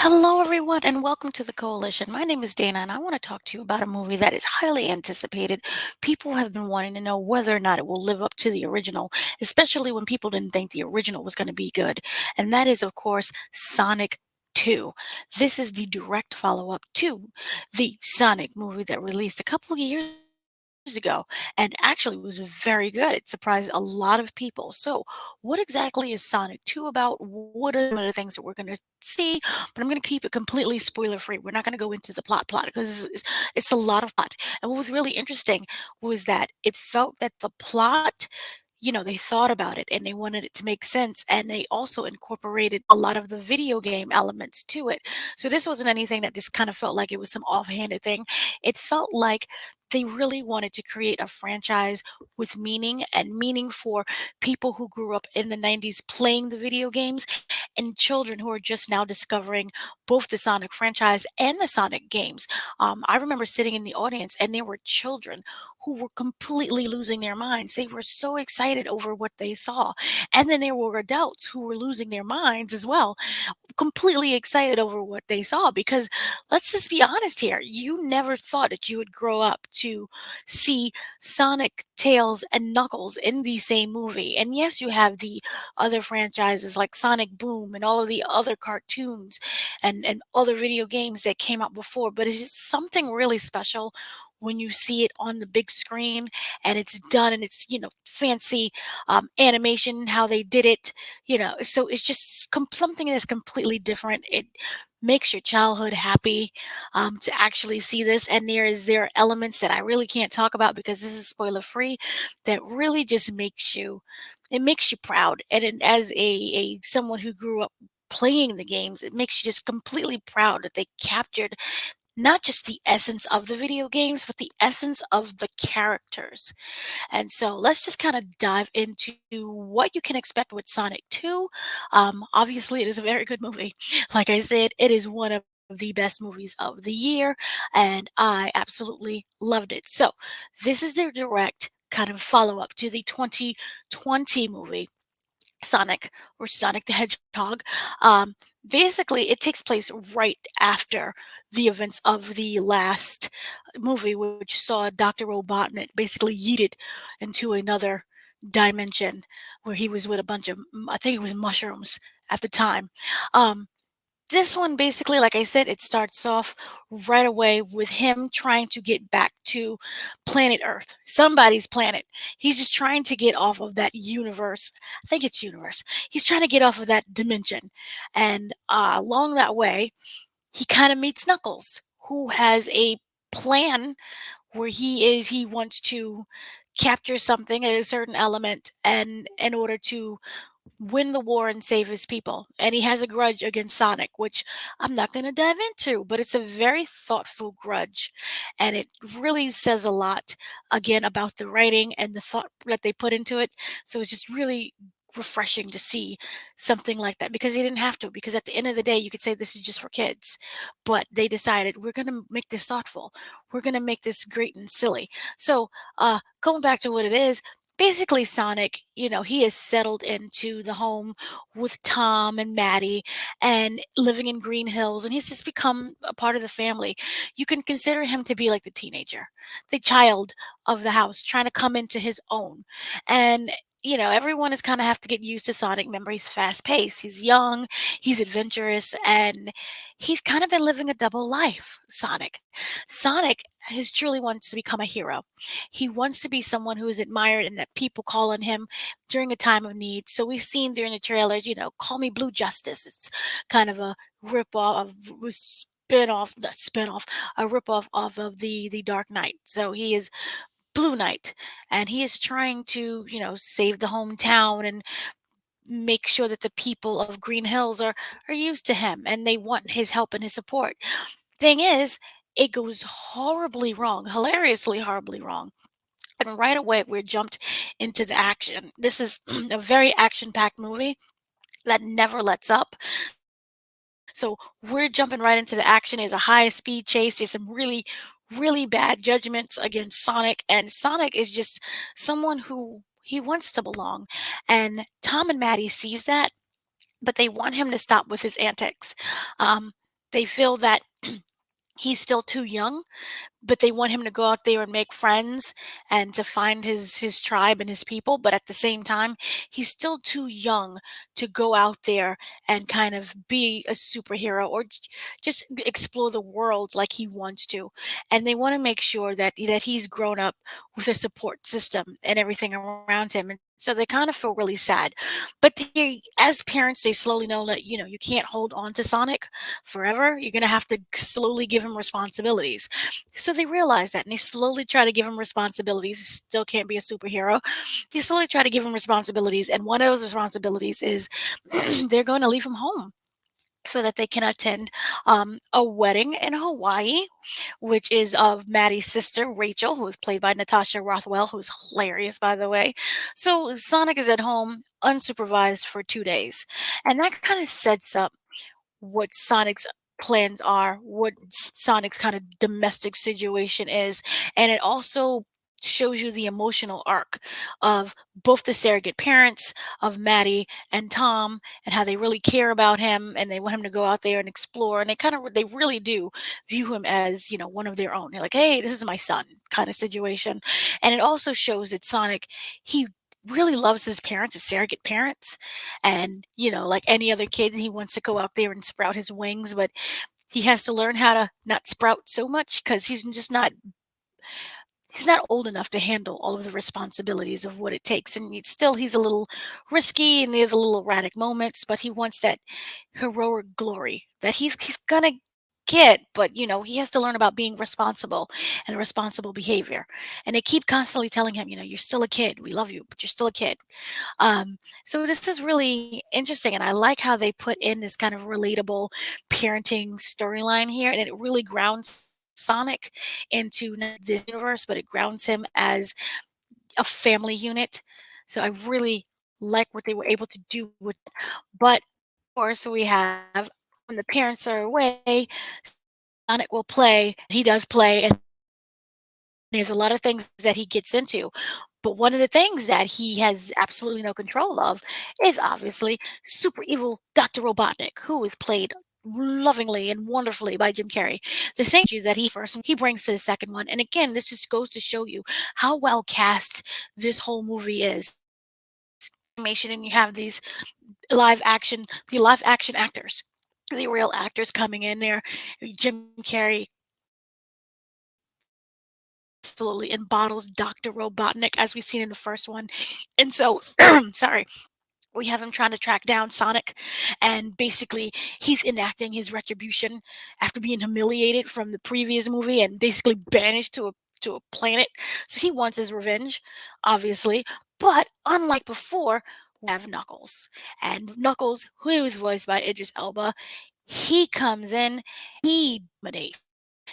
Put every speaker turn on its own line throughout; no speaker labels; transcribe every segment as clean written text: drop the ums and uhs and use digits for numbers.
Hello, everyone, and welcome to the Coalition. My name is Dana, and I want to talk to you about a movie that is highly anticipated. People have been wanting to know whether or not it will live up to the original, especially when people didn't think the original was going to be good. And that is, of course, Sonic 2. This is the direct follow up to the Sonic movie that released a couple of years ago and actually was very good. It surprised a lot of people. So, what exactly is Sonic 2 about? What are some of the things that we're going to see? But I'm going to keep it completely spoiler free. We're not going to go into the plot because it's a lot of plot. And what was really interesting was that it felt that the plot, they thought about it and they wanted it to make sense, and they also incorporated a lot of the video game elements to it. So this wasn't anything that just kind of felt like it was some offhanded thing. It felt like they really wanted to create a franchise with meaning, and meaning for people who grew up in the 90s playing the video games, and children who are just now discovering both the Sonic franchise and the Sonic games. I remember sitting in the audience, and there were children who were completely losing their minds. They were so excited over what they saw. And then there were adults who were losing their minds as well, completely excited over what they saw. Because let's just be honest here, you never thought that you would grow up to see Sonic, Tails, and Knuckles in the same movie. And yes, you have the other franchises like Sonic Boom and all of the other cartoons and other video games that came out before, but it's just something really special when you see it on the big screen and it's done, and it's fancy animation how they did it. So it's just something that's completely different. It makes your childhood happy to actually see this. And there are elements that I really can't talk about because this is spoiler free, that really just makes you proud. And as a someone who grew up playing the games, it makes you just completely proud that they captured not just the essence of the video games, but the essence of the characters. And so let's just kind of dive into what you can expect with Sonic 2. Obviously, it is a very good movie. Like I said, it is one of the best movies of the year, and I absolutely loved it. So, this is their direct kind of follow up to the 2020 movie Sonic, or Sonic the Hedgehog. Um, Basically, it takes place right after the events of the last movie, which saw Dr. Robotnik basically yeeted into another dimension where he was with a bunch of, I think it was mushrooms at the time. Um, this one, basically, like I said, it starts off right away with him trying to get back to planet Earth, somebody's planet. He's just trying to get off of that universe. I think it's universe. He's trying to get off of that dimension. And along that way, he kind of meets Knuckles, who has a plan where he wants to capture something, a certain element, and in order to win the war and save his people. And he has a grudge against Sonic, which I'm not going to dive into, but it's a very thoughtful grudge. And it really says a lot, again, about the writing and the thought that they put into it. So it's just really refreshing to see something like that, because they didn't have to, because at the end of the day you could say this is just for kids, but they decided we're going to make this thoughtful, we're going to make this great and silly. So going back to what it is, basically Sonic, he is settled into the home with Tom and Maddie and living in Green Hills, and he's just become a part of the family. You can consider him to be like the teenager, the child of the house trying to come into his own. And everyone is kind of have to get used to Sonic. Remember, he's fast paced, he's young, he's adventurous, and he's kind of been living a double life. Sonic has truly wants to become a hero. He wants to be someone who is admired and that people call on him during a time of need. So we've seen during the trailers, call me Blue Justice. It's kind of a rip off of was spin off, not spin off, a rip off of the Dark Knight. So he is Blue Knight, and he is trying to, save the hometown and make sure that the people of Green Hills are used to him and they want his help and his support. Thing is, it goes horribly wrong, hilariously horribly wrong. And right away, we're jumped into the action. This is a very action packed movie that never lets up. So we're jumping right into the action. There's a high speed chase. There's some really, really bad judgments against Sonic. And Sonic is just someone who he wants to belong. And Tom and Maddie sees that, but they want him to stop with his antics. Um, They feel that he's still too young, but they want him to go out there and make friends and to find his tribe and his people, but at the same time he's still too young to go out there and kind of be a superhero or just explore the world like he wants to. And they want to make sure that he's grown up with a support system and everything around him, and so they kind of feel really sad. But as parents, they slowly know that you can't hold on to Sonic forever. You're going to have to slowly give him responsibilities. So they realize that, and they slowly try to give him responsibilities. He still can't be a superhero. They slowly try to give him responsibilities, and one of those responsibilities is they're going to leave him home so that they can attend a wedding in Hawaii, which is of Maddie's sister, Rachel, who is played by Natasha Rothwell, who's hilarious, by the way. So Sonic is at home unsupervised for 2 days. And that kind of sets up what Sonic's plans are, what Sonic's kind of domestic situation is, and it also shows you the emotional arc of both the surrogate parents of Maddie and Tom, and how they really care about him and they want him to go out there and explore, and they really do view him as one of their own. They're like, hey, this is my son kind of situation. And it also shows that Sonic, he really loves his parents, his surrogate parents, and like any other kid, he wants to go out there and sprout his wings, but he has to learn how to not sprout so much because he's not old enough to handle all of the responsibilities of what it takes. And he's a little risky and he has a little erratic moments, but he wants that heroic glory that he's gonna get. But he has to learn about being responsible and responsible behavior. And they keep constantly telling him, you're still a kid, we love you, but you're still a kid. So this is really interesting, and I like how they put in this kind of relatable parenting storyline here, and it really grounds Sonic into not this universe, but it grounds him as a family unit. So I really like what they were able to do with. But of course, we have when the parents are away, Sonic will play. He does play, and there's a lot of things that he gets into. But one of the things that he has absolutely no control of is obviously super evil Dr. Robotnik, who is played lovingly and wonderfully by Jim Carrey. The same issue that he brings to the second one. And again, this just goes to show you how well cast this whole movie is. Animation, and you have the live action actors, the real actors coming in there. Jim Carrey absolutely embodies Dr. Robotnik as we've seen in the first one. And so, sorry, we have him trying to track down Sonic, and basically he's enacting his retribution after being humiliated from the previous movie and basically banished to a planet. So he wants his revenge, obviously. But unlike before, we have Knuckles. And Knuckles, who is voiced by Idris Elba, he comes in, he dominates,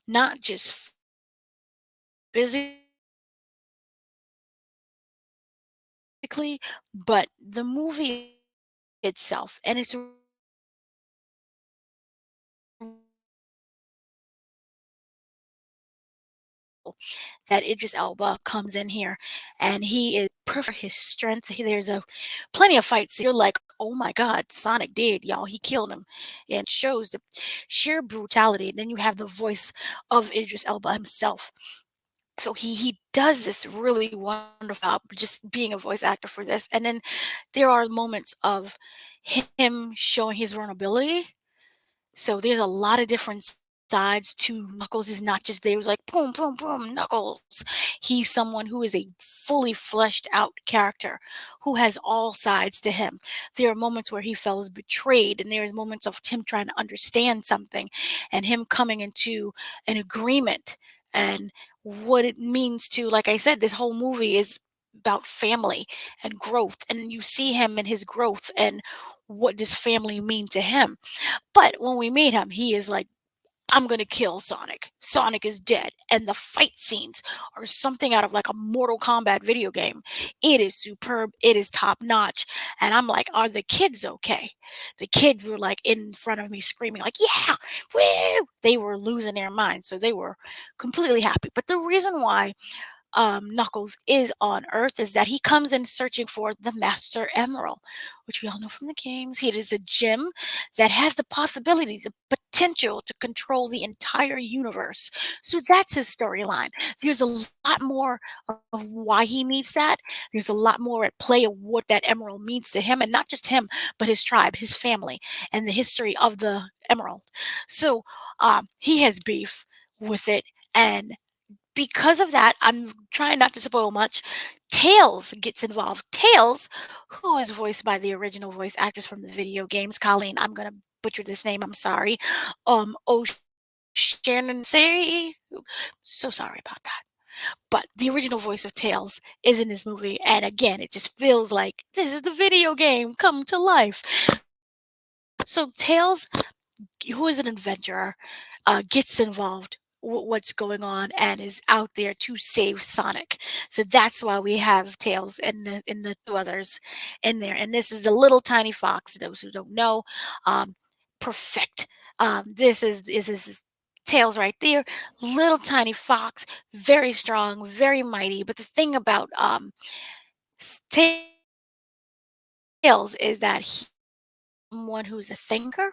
not just physically, but the movie itself. And it's that Idris Elba comes in here and he is perfect for his strength. There's a plenty of fights. You're like, oh my God, Sonic did, y'all. He killed him. And it shows the sheer brutality. And then you have the voice of Idris Elba himself. So he does this really wonderful job just being a voice actor for this. And then there are moments of him showing his vulnerability, so there's a lot of different sides to Knuckles. Is not just there was like boom, boom, boom, Knuckles. He's someone who is a fully fleshed out character who has all sides to him. There are moments where he feels betrayed, and there's moments of him trying to understand something and him coming into an agreement and what it means to, like I said, this whole movie is about family and growth. And you see him in his growth and what does family mean to him. But when we meet him, he is like, I'm gonna kill Sonic. Sonic is dead. And the fight scenes are something out of like a Mortal Kombat video game. It is superb. It is top notch. And I'm like, are the kids okay? The kids were like in front of me screaming, like, yeah, woo! They were losing their minds. So they were completely happy. But the reason why Knuckles is on Earth is that he comes in searching for the Master Emerald, which we all know from the games. It is a gem that has the possibility, the potential to control the entire universe. So that's his storyline. There's a lot more of why he needs that. There's a lot more at play of what that emerald means to him, and not just him, but his tribe, his family, and the history of the emerald. So he has beef with it, and because of that, I'm trying not to spoil much. Tails gets involved. Tails, who is voiced by the original voice actress from the video games, Colleen. I'm gonna butcher this name. I'm sorry. Shannon say. So sorry about that. But the original voice of Tails is in this movie, and again, it just feels like this is the video game come to life. So Tails, who is an adventurer, gets involved what's going on and is out there to save Sonic. So that's why we have Tails and the two others in there. And this is the little tiny fox. Those who don't know, um, perfect. This is Tails right there, little tiny fox, very strong, very mighty. But the thing about Tails is that he's someone who's a thinker.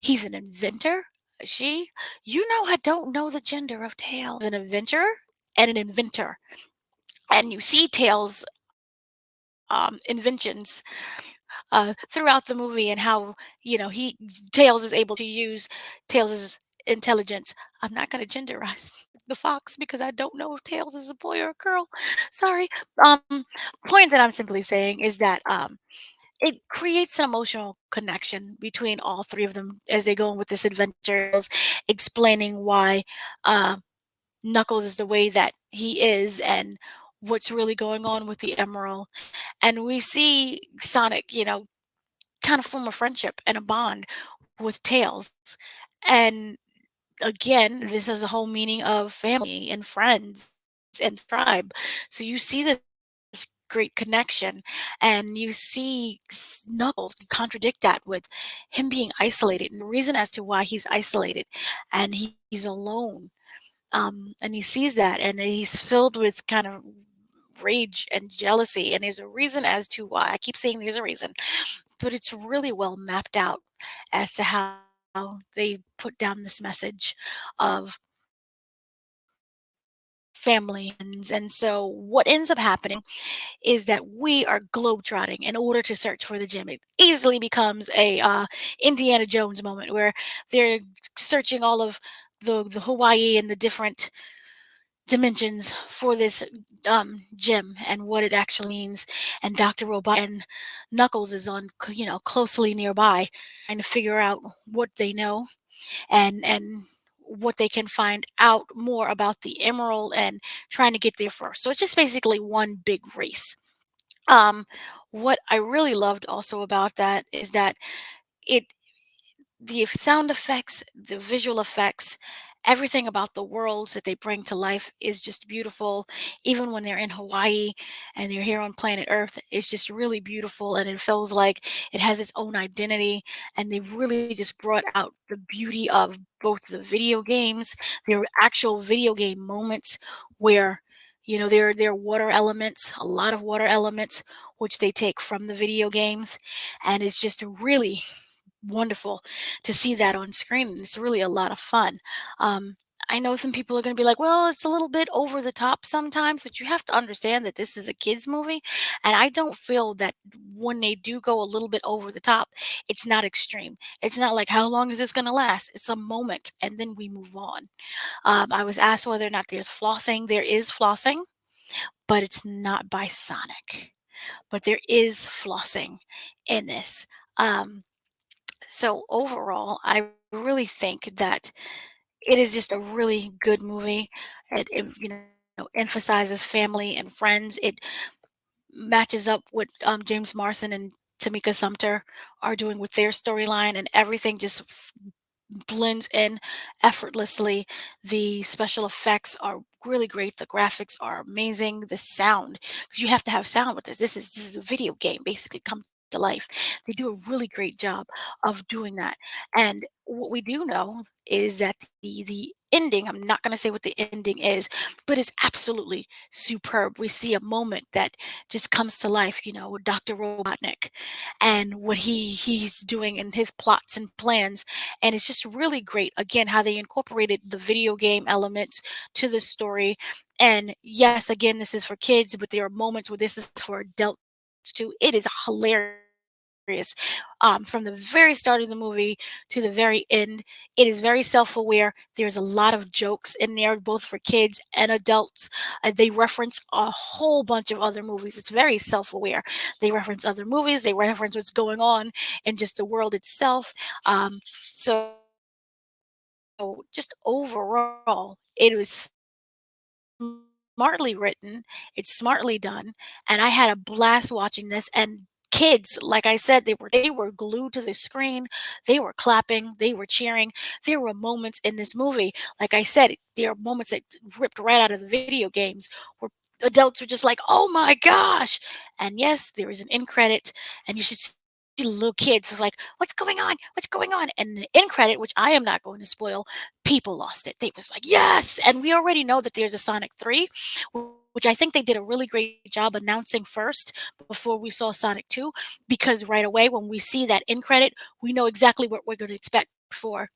He's an inventor. She, I don't know the gender of Tails. An adventurer and an inventor. And you see Tails' inventions throughout the movie and how, he Tails is able to use Tails' intelligence. I'm not going to genderize the fox because I don't know if Tails is a boy or a girl. Sorry. Um, Point that I'm simply saying is that it creates an emotional connection between all three of them as they go on with this adventure, explaining why uh, Knuckles is the way that he is and what's really going on with the Emerald. And we see Sonic, kind of form a friendship and a bond with Tails. And again, this has a whole meaning of family and friends and tribe. So you see this great connection, and you see Knuckles contradict that with him being isolated, and the reason as to why he's isolated and he's alone. And he sees that, and he's filled with kind of rage and jealousy. And there's a reason as to why. I keep saying there's a reason, but it's really well mapped out as to how they put down this message of family. And so what ends up happening is that we are globetrotting in order to search for the gem. It easily becomes a Indiana Jones moment where they're searching all of the Hawaii and the different dimensions for this gem and what it actually means. And Dr. Robot and Knuckles is on, closely nearby, trying to figure out what they know and what they can find out more about the emerald and trying to get there first. So it's just basically one big race. Um, what I really loved also about that is that it the sound effects, the visual effects, everything about the worlds that they bring to life is just beautiful. Even when they're in Hawaii and they're here on planet Earth, it's just really beautiful and it feels like it has its own identity. And they've really just brought out the beauty of both the video games, their actual video game moments where there are water elements, a lot of water elements, which they take from the video games, and it's just really wonderful to see that on screen, and it's really a lot of fun. Um, I know some people are going to be like, "Well, it's a little bit over the top sometimes," but you have to understand that this is a kids movie, and I don't feel that when they do go a little bit over the top, it's not extreme. It's not like, "How long is this going to last?" It's a moment, and then we move on. I was asked whether or not there's flossing. There is flossing, but it's not by Sonic. But there is flossing in this. Um, so overall, I really think that it is just a really good movie. It emphasizes family and friends. It matches up what James Marsden and Tamika Sumter are doing with their storyline, and everything just blends in effortlessly. The special effects are really great. The graphics are amazing. The sound, because you have to have sound with this. This is a video game basically come to life. They do a really great job of doing that. And what we do know is that the ending, I'm not going to say what the ending is, but it's absolutely superb. We see a moment that just comes to life, with Dr. Robotnik and what he's doing and his plots and plans. And it's just really great. Again, how they incorporated the video game elements to the story. And yes, again, this is for kids, but there are moments where this is for adults too. It is hilarious. From the very start of the movie to the very end, it is very self-aware. There's a lot of jokes in there, both for kids and adults. They reference a whole bunch of other movies. It's very self-aware. They reference other movies. They reference what's going on in just the world itself. So just overall, it was smartly written, it's smartly done, and I had a blast watching this. And kids, like I said, they were glued to the screen. They were clapping, they were cheering. There were moments in this movie, like I said, there are moments that ripped right out of the video games where adults were just like, "Oh my gosh!" And yes, there is an end credit, and you should see the little kids is like, "What's going on? What's going on?" And the end credit, which I am not going to spoil, people lost it. They was like, "Yes!" And we already know that there's a Sonic 3, which I think they did a really great job announcing first before we saw Sonic 2, because right away when we see that end credit, we know exactly what we're going to expect for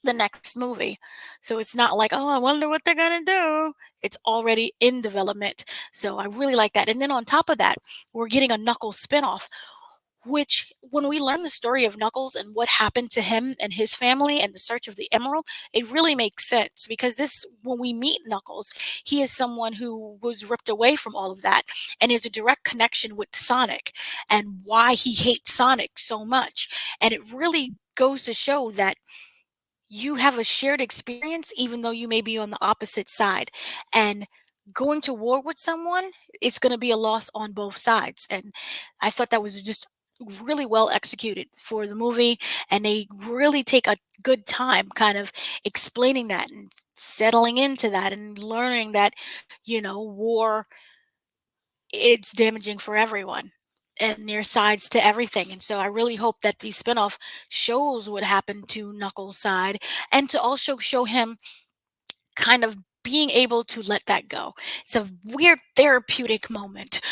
the next movie. So it's not like, "Oh, I wonder what they're gonna do." It's already in development. So I really like that. And then on top of that, we're getting a Knuckles spinoff, which when we learn the story of Knuckles and what happened to him and his family and the search of the emerald, it really makes sense, because this when we meet Knuckles, he is someone who was ripped away from all of that, and there's a direct connection with Sonic and why he hates Sonic so much. And it really goes to show that you have a shared experience even though you may be on the opposite side. And going to war with someone, it's going to be a loss on both sides. And I thought that was just really well executed for the movie, and they really take a good time kind of explaining that and settling into that and learning that war, it's damaging for everyone, and there's sides to everything. And so I really hope that the spinoff shows what happened to Knuckles' side, and to also show him kind of being able to let that go. It's a weird therapeutic moment,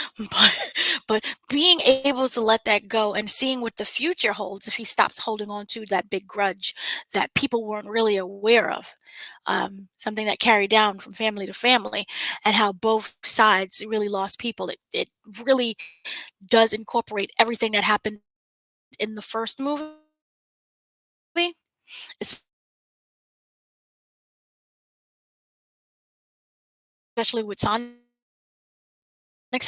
but being able to let that go and seeing what the future holds if he stops holding on to that big grudge that people weren't really aware of. Something that carried down from family to family, and how both sides really lost people. It really does incorporate everything that happened in the first movie, especially with Sonic's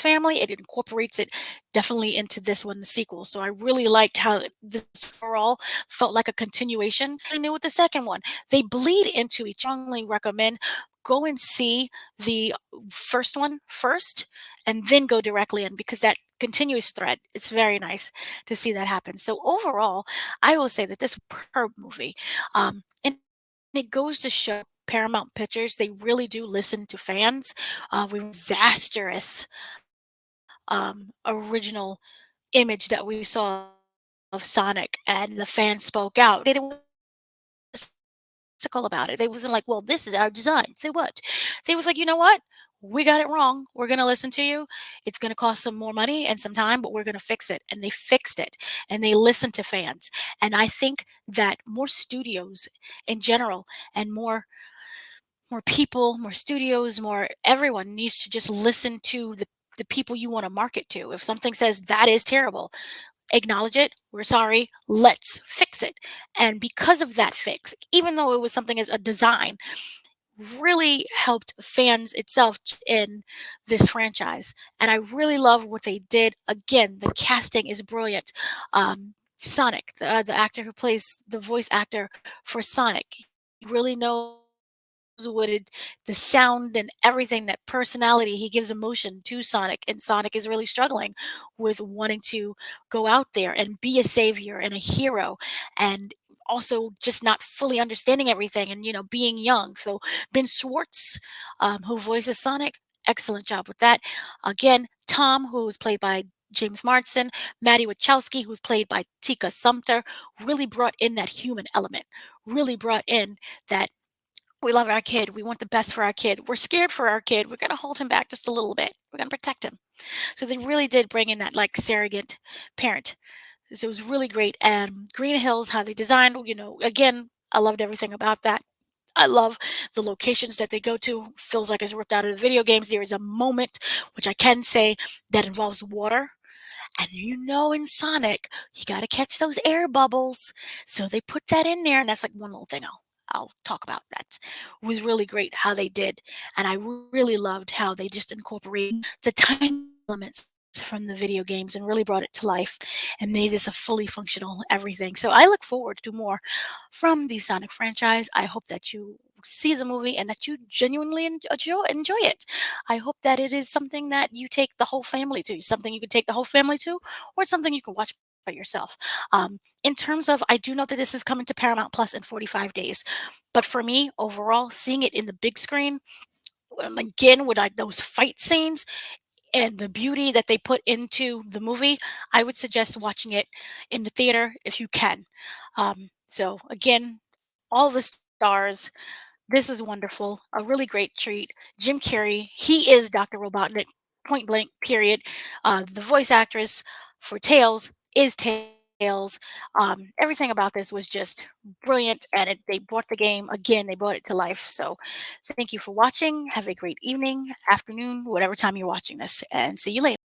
family. It incorporates it definitely into this one, the sequel. So I really liked how this overall felt like a continuation. I knew with the second one, they bleed into each. Strongly recommend go and see the first one first, and then go directly in, because that continuous thread, it's very nice to see that happen. So overall, I will say that this superb movie, and it goes to show Paramount Pictures, they really do listen to fans. We disastrous original image that we saw of Sonic, and the fans spoke out. They didn't sickle about it. They wasn't like, "Well, this is our design. Say what?" They was like, "You know what? We got it wrong. We're gonna listen to you. It's gonna cost some more money and some time, but we're gonna fix it." And they fixed it, and they listened to fans. And I think that more studios in general, and more people, more studios, more everyone needs to just listen to the people you want to market to. If something says that is terrible, acknowledge it. We're sorry. Let's fix it. And because of that fix, even though it was something as a design, really helped fans itself in this franchise. And I really love what they did. Again, the casting is brilliant. Sonic, the actor who plays the voice actor for Sonic, he really knows what it the sound and everything, that personality, he gives emotion to Sonic, and Sonic is really struggling with wanting to go out there and be a savior and a hero, and also just not fully understanding everything, and being young. So Ben Schwartz, who voices Sonic, excellent job with that. Again, Tom, who is played by James Marsden, Maddie Wachowski, who's played by Tika Sumter, really brought in that human element, really brought in that We love our kid. We want the best for our kid. We're scared for our kid. We're going to hold him back just a little bit. We're going to protect him. So they really did bring in that like surrogate parent. So it was really great. And Green Hills, how they designed, again, I loved everything about that. I love the locations that they go to. Feels like it's ripped out of the video games. There is a moment, which I can say, that involves water. And in Sonic, you got to catch those air bubbles. So they put that in there. And that's like one little thing I'll talk about. That was really great how they did. And I really loved how they just incorporated the tiny elements from the video games and really brought it to life and made this a fully functional everything. So I look forward to more from the Sonic franchise. I hope that you see the movie and that you genuinely enjoy it. I hope that it is something that you take the whole family to, something you can take the whole family to, or it's something you can watch by yourself. In terms of, I do know that this is coming to Paramount Plus in 45 days, but for me, overall, seeing it in the big screen, again with like those fight scenes and the beauty that they put into the movie, I would suggest watching it in the theater if you can. So again, all the stars, this was wonderful, a really great treat. Jim Carrey, he is Dr. Robotnik, point blank, period. The voice actress for Tails is Tails. Everything about this was just brilliant, and they brought the game again. They brought it to life. So, thank you for watching. Have a great evening, afternoon, whatever time you're watching this, and see you later.